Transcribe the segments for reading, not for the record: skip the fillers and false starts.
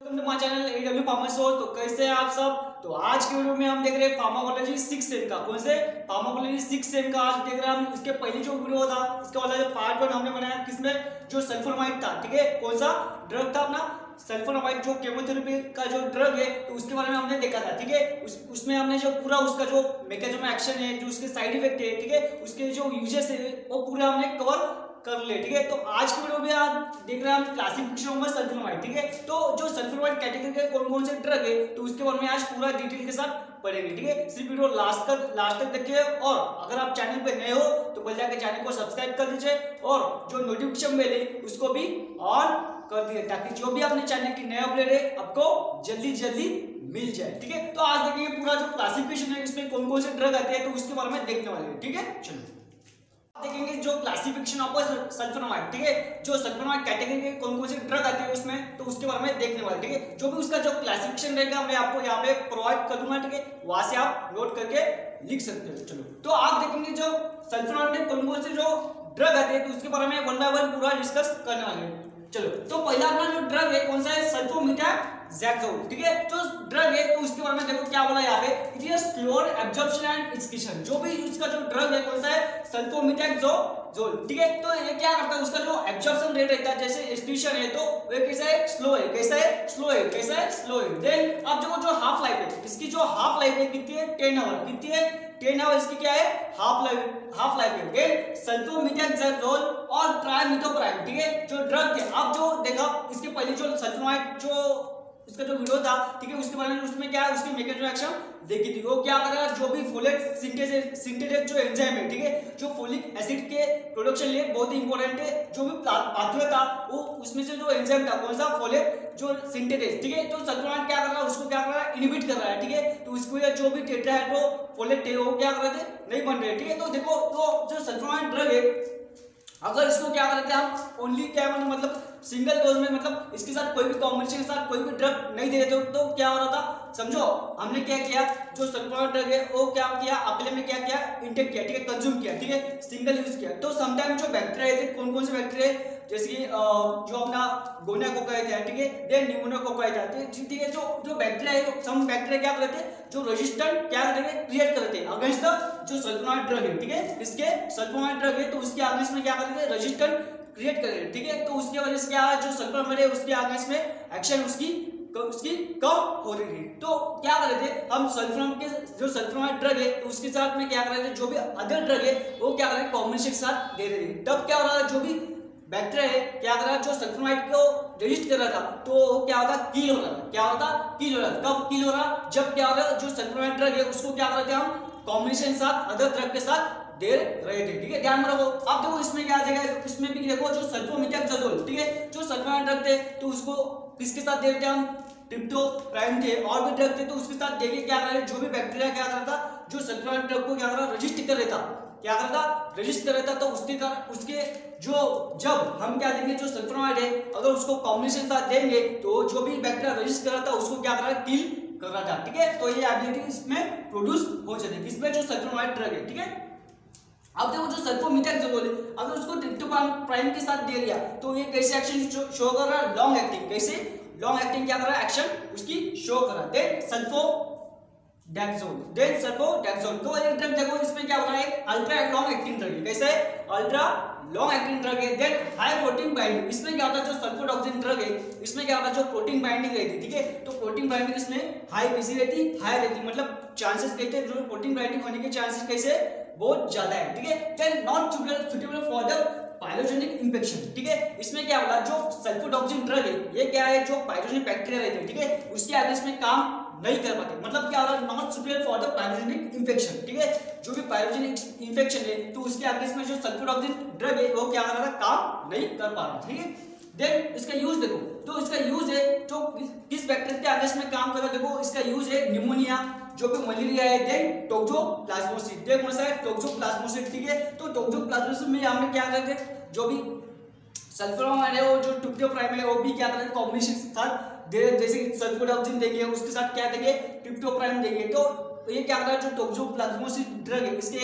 Welcome to my channel AW Pharmasure. तो कैसे हैं आप सब। तो आज की वीडियो में हम देख रहे हैं फार्माकोलॉजी 6 सेम का। कौन से फार्माकोलॉजी 6 सेम का आज देख रहे हैं हम। इसके पहले जो वीडियो था इसके वाला जो पार्ट 1 हमने बनाया किसमें, जो सल्फोनामाइड था। ठीक है, कौन सा ड्रग था अपना सल्फोनामाइड, जो केमोथेरेपी का जो ड्रग है, तो उसके बारे में हमने देखा था। ठीक है, उसमें हमने जो पूरा उसका जो मैकेनिज्म एक्शन है, जो उसके साइड इफेक्ट है, ठीक है, उसके जो यूजेस है वो पूरा हमने कवर कर ले। ठीक है, तो आज की वीडियो में आप देख रहे हैं हम क्लासिफिकेशन ऑफ सल्फोनामाइड। ठीक है, तो जो सल्फोनामाइड कैटेगरी के कौन कौन से ड्रग है तो उसके बारे में आज पूरा डिटेल के साथ पढ़ेंगे। ठीक है, सिर्फ वीडियो लास्ट तक देखिए। और अगर आप चैनल पे नए हो तो पहले जाकर चैनल को सब्सक्राइब कर दीजिए और जो नोटिफिकेशन बेल है उसको भी ऑन कर दिए, ताकि जो भी अपने चैनल की नए अपडेट है आपको जल्दी मिल जाए। ठीक है, तो आज देखेंगे पूरा जो क्लासिफिकेशन है इसमें कौन कौन से ड्रग आते हैं तो उसके बारे में देखने वाले हैं। ठीक है, चलो देखेंगे जो क्लासिफिकेशन ऑफ सल्फोनामाइड। ठीक है, जो सल्फोनामाइड कैटेगरी के कौन कौन से ड्रग आते हैं उसमें तो उसके बारे में देखने वाले। ठीक है, जो भी उसका जो क्लासिफिकेशन रहेगा मैं आपको यहाँ पे प्रोवाइड कर दूंगा। ठीक है, वहां से आप नोट करके लिख सकते हो। चलो, तो आप देखेंगे जो सल्फोनामाइड में कौन कौन से जो ड्रग आते हैं तो उसके बारे में वन बाय वन पूरा डिस्कस करने वाले हैं। चलो, तो पहला अपना जो ड्रग है कौन सा है, सल्फोमेथाक्सोल। ठीक है, जो ड्रग है तो उसके बारे में देखो क्या बोला यहाँ पे, it is slower absorption and excretion. जो भी उसका जो ड्रग है कौन सा है, सल्फोमेथाक्सोल। ठीक है, तो ये क्या करता है, उसका जो एब्जॉर्प्शन रेट रहता है जैसे एक्सक्रीशन है तो वो कैसा है, स्लो है। कैसा है, स्लो है। कैसा है, स्लो है। देन अब देखो जो हाफ लाइफ है, इसकी जो हाफ लाइफ है कितनी है, 10 आवर। कितनी है, 10 आवर इसकी क्या है, हाफ लाइफ है। देन सल्फोमेथाक्सोल और ट्राइमिथोप्राइम। ठीक है, जो ड्रग थे अब जो देखा इसके पहले जो सल्फोनामाइड जो इसका जो वीडियो था, ठीक है, उसके बारे में उसमें क्या है, उसकी मैकेनिज्म एक्शन देखी थी। वो क्या कर रहा है, जो भी फोलेट सिंथेसेस जो एंजाइम है, ठीक है, जो फोलिक एसिड के प्रोडक्शन लिए बहुत ही इंपॉर्टेंट है, जो भी पाथवे था वो उसमें से जो एंजाइम था कौन सा, फोलेट जो सिंथेसेस। ठीक है, तो सल्फोनामाइड क्या कर रहा है, उसको क्या कर रहा है, इनहिबिट कर रहा है। ठीक है, तो उसको जो भी टेट्राहाइड्रोफोलेट है वो क्या कर रहे थे, नहीं बन रहे। ठीक है, तो देखो तो जो सल्फोनामाइड ड्रग है अगर इसको क्या करते हैं हम ओनली क्या मतलब सिंगल डोज में, मतलब इसके साथ कोई भी कॉम्बिनेशन के साथ कोई भी ड्रग नहीं दे रहे तो क्या हो रहा था, समझो हमने क्या किया, जो सल्फोनामाइड ड्रग है वो क्या किया, अकेले में क्या किया, इंटेक किया। ठीक है, कंज्यूम किया। ठीक है, सिंगल यूज किया। तो समटाइम जो बैक्टीरिया थे कौन कौन से बैक्टीरिया, जैसे कि जो अपना गोनियाकोकाई था, ठीक है, देन निमोनियाकोकाई था। ठीक है, जो बैक्टीरिया है, सम बैक्टीरिया क्या करते हैं, जो रेजिस्टेंट क्या करते हैं, क्रिएट करते हैं अगेंस्ट द जो सल्फोनामाइड ड्रग है। ठीक है, इसके सल्फोनामाइड ड्रग है तो उसके अगेंस्ट में क्या करते हैं, रेजिस्टेंट क्रिएट कर रहे हैं। ठीक है, तो उसकी वजह से क्या है, जो सल्फोनामाइड है उसके अगेंस्ट में एक्शन उसकी कम हो रही है। तो क्या कर रहे थे हम, सल्फोनामाइड के जो सल्फोनामाइड ड्रग है तो उसके साथ में क्या कर रहे थे, जो भी अदर ड्रग है वो क्या कर रहे हैं, कॉम्बिनेशन के साथ दे रहे थे। तब क्या हो रहा है, जो भी बैक्टीरिया है क्या कर रहा है, जो सल्फोनामाइड को रेजिस्ट कर रहा था तो क्या होता, किल हो रहा था। क्या होता, किल हो रहा था। कब किल हो रहा, जब क्या हो रहा है, जो सल्फोनामाइड ड्रग है उसको क्या कर रहे थे हम, कॉम्बिनेशन के साथ अदर ड्रग के साथ दे रहे थे। ठीक है, ध्यान में रखो। अब देखो इसमें क्या देगा, इसमें भी देखो जो सल्फोमेथाक्सोल, ठीक है, जो सल्फोनामाइड ड्रग थे तो उसको किसके साथ दे रहे थे हम, ट्रिप्टोफैन थे और भी ड्रग थे तो उसके साथ देखे क्या कर रहे, जो भी बैक्टीरिया क्या कर रहा था, जो सल्फोनामाइड ड्रग को क्या कर रहा, रजिस्ट कर रहा था। क्या करता, रजिस्ट कर रहा था। तो उसके जो जब हम क्या देंगे, जो सल्फोनामाइड है अगर उसको कॉम्बिनेशन साथ देंगे तो जो भी बैक्टीरिया रजिस्ट कर रहा था उसको क्या कर रहा है, किल कर रहा था। ठीक है, तो ये एबिलिटी इसमें प्रोड्यूस हो जाती है, इसमें जो सल्फोनामाइड ड्रग है। ठीक है, अब देखो जो सल्फोमेथाक्सोल अगर उसको ट्रिप्टोफैन के साथ दे दिया तो ये कैसे एक्शन शो कर रहा है, लॉन्ग एक्टिंग। कैसे लॉन्ग एक्टिंग क्या कर रहा है, एक्शन उसकी शो कर रहा है। देन सल्फोडेक्सोल तो एक ड्रग देखो इसमें क्या हो रहा है, अल्ट्रा लॉन्ग एक्टिंग ड्रग है। कैसे अल्ट्रा लॉन्ग एक्टिंग ड्रग है। देन हाई प्रोटीन बाइंडिंग, इसमें क्या होता है, जो सल्फोडॉक्सिन ड्रग है इसमें क्या होता है, जो प्रोटीन बाइंडिंग रहती है। ठीक है, तो प्रोटीन बाइंडिंग इसमें हाई कैसी रहती, हाई रहती, मतलब चांसेस कहते हैं जो प्रोटीन बाइंडिंग होने के चांसेस कैसे बहुत ज्यादा है। ठीक है, then not suitable for the pyogenic infection. ठीक है, इसमें क्या होगा, जो सल्फोडॉक्सिन ड्रग है ये क्या है, जो पाइलोजेनिक बैक्टीरिया रहते हैं, ठीक है, उसके अगेंस्ट में काम नहीं कर पाते। मतलब क्या हो रहा है, not suitable for the pyogenic infection. ठीक है, जो भी पाइलोजेनिक इंफेक्शन है तो उसके अगेंस्ट में जो सल्फोडॉक्सिन ड्रग है वो क्या कर रहा है, काम नहीं कर पा रहा। ठीक है, देन इसका यूज देखो, तो इसका यूज है जो किस बैक्टीरिया के अगेंस्ट में काम कर रहा है, देखो इसका यूज है निमोनिया, जो कि मलेरिया है, देन टोक्सोप्लाज्मोसिस। देख कौन सा है, टोक्सोप्लाज्मोसिस। ठीक है, तो टोक्सोप्लाज्मोसिस में हमने क्या करते हैं, जो भी सल्फोनामाइड है वो जो ट्रिप्टोफैन है वो भी क्या करते हैं, कॉम्बिनेशन के साथ दे, जैसे सल्फोडॉक्सिन देंगे उसके साथ क्या देंगे, ट्रिप्टोफैन देंगे। तो ये क्या कर रहा है, जो टोक्सोप्लाज्मोसिस ड्रग है इसके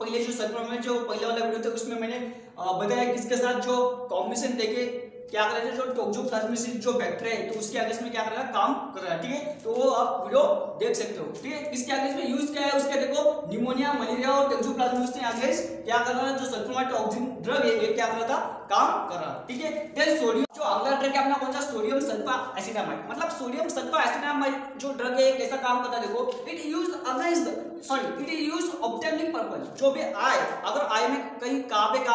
पहले जो सल्फोनामाइड जो पहले वाला वीडियो था उसमें मैंने बताया किसके साथ जो कॉम्बिनेशन देके क्या कर रहा है, जो टोक्सोप्लाज्मोसिस जो बैक्टीरिया है तो उसके अगेंस्ट में क्या कर रहा है, काम कर रहा है। ठीक है, तो वो आप वीडियो देख सकते हो। ठीक है, इसके अगेंस्ट में यूज क्या है, उसके देखो निमोनिया, मलेरिया और टोक्सोप्लाज्मोसिस के अगेंस्ट क्या कर रहा है, जो सल्फोनामाइड टॉक्सिन ड्रग है ये क्या कर रहा था, काम कर रहा है। ठीक है, देन सोडियम, जो अगला ड्रग है अपना कौन सा, सोडियम सल्फाएसिटामाइड। मतलब सोडियम सल्फाएसिटामाइड जो ड्रग है कैसा काम करता है, देखो it use against it is use ophthalmic purpose. जो भी आई, अगर आई में कहीं कहां पे क्या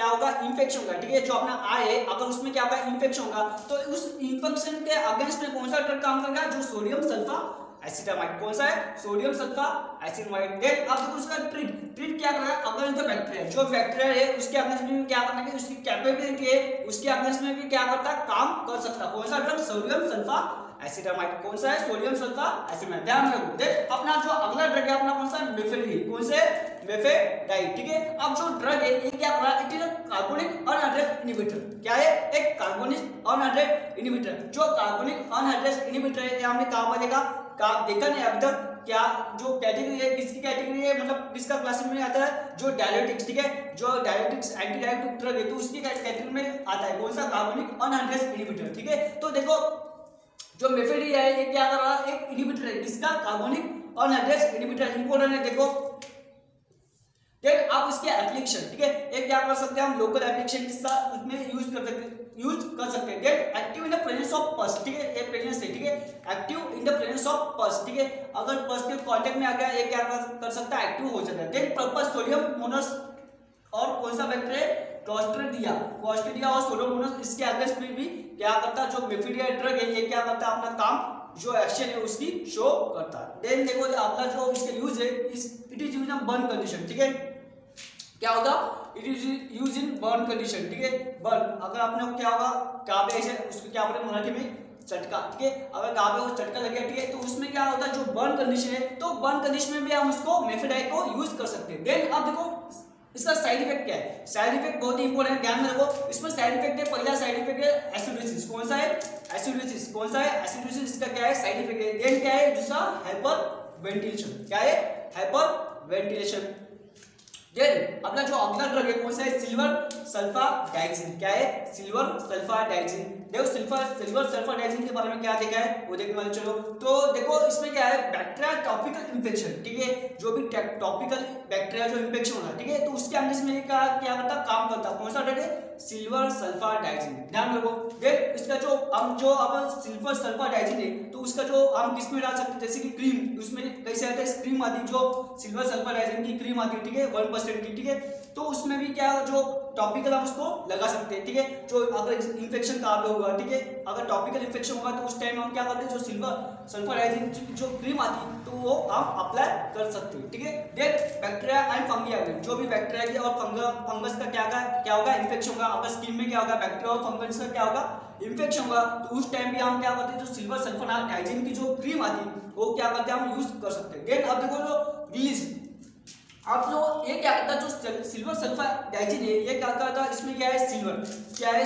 होगा, इंफेक्शन होगा। ठीक है, जो अपना आई है अगर उसमें क्या होगा, इंफेक्शन होगा, तो उस इंफेक्शन के अगेंस्ट में कौन सा ड्रग काम करेगा, जो सोडियम सल्फाएसिटामाइड। कौन सा है, सोडियम सल्फाएसिटामाइड। देन अब देखो उसका ट्रीट क्या कर रहा है, अगेंस्ट द बैक्टीरिया। जो बैक्टीरिया है उसके अगेंस्ट में क्या करना है, उसकी कैपेबिलिटी है उसके अगेंस्ट में भी क्या करता है, काम कर सकता है। कौन सा ड्रग, सोडियम सल्फाएसिटामाइड। कौन सा है, सोडियम सल्फाएसिटामाइड। ध्यान रखो। देख अपना जो अगला ड्रग है अपना कौन सा, मेफेडाइल। कौन से, मेफेडाइल। ठीक है, अब जो ड्रग है ये क्या कर रहा है, it is a carbonic anhydrase inhibitor. क्या है, एक कार्बोनिक अनहाइड्रेट इनहिबिटर। जो कार्बोनिक अनहाइड्रेट इनहिबिटर है हमने कहां पर देखा नहीं अभी तक। क्या जो कैटेगरी है, किसकी कैटेगरी है, मतलब किसका क्लास में आता है, जो डायलिटिक्स। ठीक है, जो डायलिटिक्स एंटी डायलिटिक ड्रग है तो उसकी कैटेगरी में आता है। कौन सा, कार्बोनिक अनहाइड्रेट इनहिबिटर। ठीक है, तो देखो जो मेफेडाइल है ये क्या कर रहा है, एक इनहिबिटर है, किसका, कार्बोनिक अनहाइड्रेट इनहिबिटर। इंपॉर्टेंट है, देखो देन आप इसके एप्लीकेशन। ठीक है, एक क्या कर सकते हैं हम, लोकल एप्लीकेशन के साथ उसमें यूज कर सकते हैं। Then active in the presence of pus. ठीक है, ये प्रेजेंस है। ठीक है, active in the presence of pus. ठीक है, अगर पस के कांटेक्ट में आ गया ये क्या कर सकता है, एक्टिव हो जाता है। देन पर्पस सोडियम मोनोस और कौन सा बैक्टीरिया, क्लोस्ट्रीडिया और सोडोमोनास, इसके अगेंस्ट में भी क्या करता है, जो मेफेडाइल ड्रग है ये क्या करता है, अपना काम जो एक्शन है उसकी शो करता है। देन देखो अपना जो इसका यूज है, it is use in burn condition. ठीक है, क्या होगा, it is use in burn condition. ठीक है, बर्न, अगर आपने क्या होगा, कहां पे ऐसे उसको क्या बोलते हैं मराठी में, चटका। ठीक है, अगर कहां पे वो चटका लग गया, ठीक है, तो उसमें क्या होता है, जो बर्न कंडीशन है तो बर्न कंडीशन में भी हम उसको मेफेडाइल को यूज कर सकते हैं। देन अब देखो इसका साइड इफेक्ट क्या है, साइड इफेक्ट बहुत ही इंपॉर्टेंट, ध्यान में रखो। इसमें साइड इफेक्ट है, पहला साइड इफेक्ट है एसिडोसिस। कौन सा है, एसिडोसिस। कौन सा है, एसिडोसिस, इसका क्या है, साइड इफेक्ट है। देन क्या है, दूसरा हाइपर वेंटिलेशन। क्या है, हाइपर वेंटिलेशन। देन अपना जो अगला ड्रग है कौन सा है, सिल्वर सल्फाडाइक्सिन। क्या है, सिल्वर सल्फाडाइक्सिन। देखो सिल्वर सल्फाडाइक्सिन के बारे में क्या देखा है वो देखने वाले। चलो तो देखो इसमें क्या है, बैक्टीरिया टॉपिकल इन्फेक्शन। ठीक है, जो भी टॉपिकल बैक्टीरिया जो इन्फेक्शन होना है, ठीक है, तो उसके अंदर में क्या करता, काम करता। कौन सा ड्रग है, सिल्वर सल्फाडाइक्सिन। ध्यान रखो। देख इसका जो अब सिल्वर सल्फाडाइक्सिन है तो उसका जो हम किस में डाल सकते हैं, जैसे कि क्रीम, उसमें कैसे आता है, क्रीम आती है, जो सिल्वर सल्फाडाइक्सिन की क्रीम आती है। ठीक है, 1% की। ठीक है, तो उसमें भी क्या जो टॉपिकल हम उसको लगा सकते हैं। ठीक है, जो अगर इन्फेक्शन कहाँ पे होगा, ठीक है, अगर टॉपिकल इन्फेक्शन होगा तो उस टाइम हम क्या करते हैं, जो सिल्वर सल्फाडाइक्सिन जो क्रीम आती है तो वो हम अप्लाई कर सकते हैं। ठीक है, देन बैक्टीरिया एंड फंगी आ गए, जो भी बैक्टीरिया की और फंगस का क्या होगा, इन्फेक्शन होगा। अगर स्किन में क्या होगा, बैक्टीरिया और फंगस का क्या होगा, इन्फेक्शन होगा, तो उस टाइम भी हम क्या करते हैं, जो सिल्वर सल्फाडाइक्सिन की जो क्रीम आती है वो क्या करते हैं, हम यूज कर सकते हैं। देन अब देखो जो रिलीज, अब जो ये क्या करता है, जो सिल्वर सल्फाडाइक्सिन है ये क्या करता है, इसमें क्या है,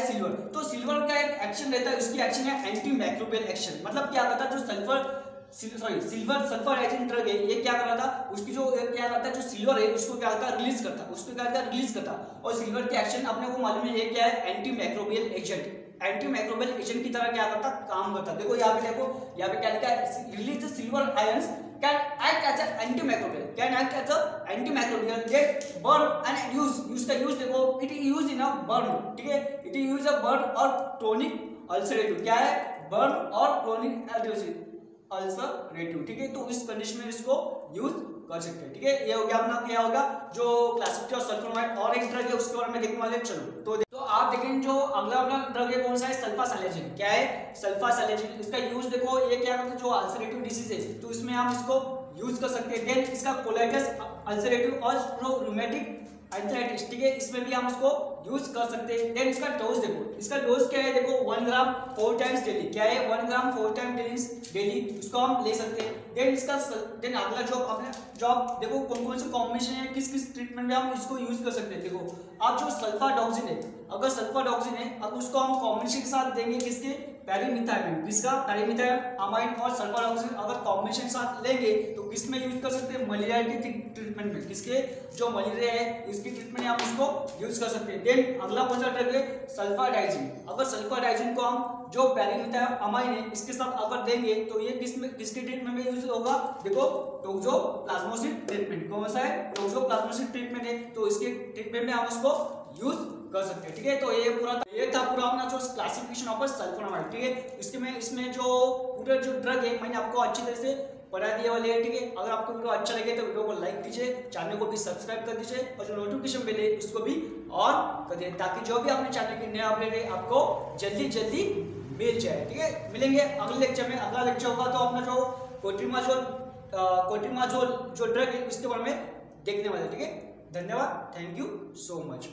सिल्वर। तो सिल्वर का एक एक्शन रहता है, उसकी एक्शन है एंटी माइक्रोबियल एक्शन। मतलब क्या करता है, जो सिल्वर सल्फाडाइक्सिन ड्रग है ये क्या कर रहा था, उसकी जो क्या करता है, जो सिल्वर है उसको क्या करता है, रिलीज करता। और सिल्वर की एक्शन अपने को मालूम है ये क्या है, एंटी माइक्रोबियल एजेंट की तरह क्या करता, काम करता। देखो यहाँ पे यहाँ पे क्या लिखा है, release the silver ions can act as an antimicrobial that burn and use का यूज देखो, it is used in a burn। ठीक है, it is used a burn और chronic ulcerative। क्या है, burn और chronic ulcerative। ठीक है, तो इस कंडीशन में इसको यूज कर सकते हैं। ठीक है, ये हो गया अपना, क्या होगा, जो क्लासिक और सल्फोनामाइड और एक ड्रग है उसके बारे में देखने वाले। चलो तो आप देखें जो अगला अपना ड्रग है कौन सा है, सल्फासालाजिन। क्या है, सल्फासालाजिन। इसका यूज देखो, ये क्या करता है, जो अल्सरेटिव डिसीज है तो इसमें हम इसको यूज कर सकते हैं। देन इसका कोलाइटिस अल्सरेटिव और रूमेटिक आर्थराइटिस। ठीक है, इसमें भी हम इसको यूज कर सकते हैं। देन इसका डोज देखो, इसका डोज क्या है, देखो 1 ग्राम 4 टाइम्स डेली। क्या है, 1 ग्राम 4 टाइम्स डेली इसको हम ले सकते हैं। देन अगला जॉब देखो कौन कौन से कॉम्बिनेशन है, किस ट्रीटमेंट में हम इसको यूज कर सकते हैं। देखो अब जो सल्फाडॉक्सिन है, अगर सल्फाडॉक्सिन है अब उसको हम कॉम्बिनेशन के साथ देंगे, किसके, पैरीमिथाइलिन। किसका, पैरीमिथाइल अमाइन और सल्फाडॉक्सिन अगर कॉम्बिनेशन के साथ लेंगे तो किस में यूज कर सकते हैं, मलेरिया के ट्रीटमेंट में। किसके, जो मलेरिया है इसकी ट्रीटमेंट हम इसको यूज कर सकते हैं। देन अगला कौन सा ड्रग है, सल्फाडाइजिन। अगर सल्फाडाइजिन को हम जो पैरामीथाइल अमाइन है इसके साथ अगर देंगे तो ये किसके ट्रीटमेंट में यूज होगा, देखो टोक्सोप्लाज्मोसिस ट्रीटमेंट। कौन सा है, टोक्सोप्लाज्मोसिस ट्रीटमेंट है, तो इसके ट्रीटमेंट में हम उसको यूज कर सकते हैं। ठीक है, तो ये था पूरा अपना जो क्लासिफिकेशन ऑफ सल्फोनामाइड। ठीक है, इसमें जो पूरा जो ड्रग है मैंने आपको अच्छी तरह से पढ़ा दिया वाले है। ठीक है, अगर आपको वीडियो अच्छा लगे तो वीडियो को लाइक कीजिए, चैनल को भी सब्सक्राइब कर दीजिए और जो नोटिफिकेशन बेल है उसको भी ऑन कर दीजिए ताकि जो भी आपने चैनल की नया अपडेट है आपको जल्दी मिल जाए। ठीक है, मिलेंगे अगले लेक्चर में। अगला लेक्चर होगा तो अपना जो कोट्रिमाजोल जो ड्रग है उसके बारे में देखने वाले। ठीक है, धन्यवाद, थैंक यू सो मच।